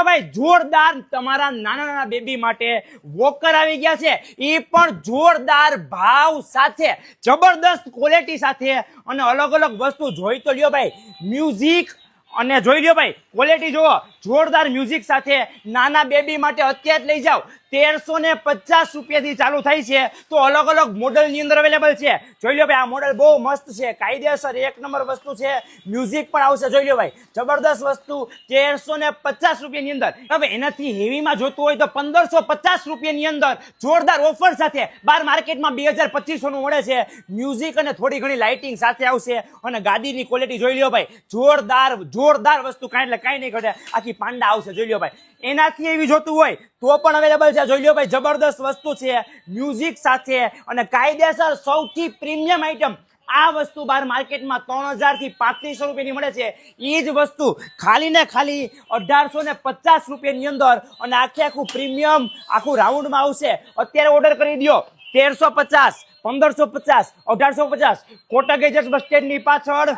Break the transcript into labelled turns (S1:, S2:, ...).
S1: ભાઈ જોરદાર તમારા નાના નાના બેબી માટે વોકર આવી ગયા છે, એ પણ જોરદાર ભાવ સાથે, જબરદસ્ત ક્વોલિટી સાથે અને અલગ અલગ વસ્તુ જોઈ તો લ્યો ભાઈ. મ્યુઝિક અને જોઈ લ્યો ભાઈ, ક્વોલિટી જુઓ, જોરદાર મ્યુઝિક સાથે નાના બેબી માટે અત્યારે લઈ જાઓ. 1350 રૂપિયાથી ચાલુ થાય છે. તો અલગ અલગ મોડલની અંદર અવેલેબલ છે. જોઈ લો ભાઈ, આ મોડલ બહુ મસ્ત છે, કાયદેસર એક નંબર વસ્તુ છે. મ્યુઝિક પણ આવશે. જોઈ લો ભાઈ, જબરદસ્ત વસ્તુ 1350 રૂપિયાની અંદર. હવે એનાથી હેવીમાં જોતું હોય તો 1550 રૂપિયાની અંદર જોરદાર ઓફર સાથે બાર માર્કેટમાં 2250 નું મળે છે. મ્યુઝિક અને થોડી ઘણી લાઇટિંગ સાથે આવશે અને ગાડીની ક્વોલિટી જોઈ લો ભાઈ, જોરદાર વસ્તુ, કાંઈ એટલે કાંઈ નહીં ઘટે. આખી પાંડા આવશે. જોઈ લો ભાઈ, એનાથી એવી જોતું હોય તો પણ અવેલેબલ છે. જોઈ લો ભાઈ, જબરદસ્ત વસ્તુ છે મ્યુઝિક સાથે અને કાયદેસર સૌથી પ્રીમિયમ આઈટમ. આ વસ્તુ બાર માર્કેટમાં 3000 થી 3500 રૂપિયાની મળે છે. એ જ વસ્તુ ખાલી ને ખાલી 1850 રૂપિયાની અંદર અને આખું પ્રીમિયમ આખું રાઉન્ડમાં આવશે. અત્યારે ઓર્ડર કરી દો. 1350, 1550, 1850, કોટક ગેજેટ્સ બસ સ્ટેન્ડની પાછળ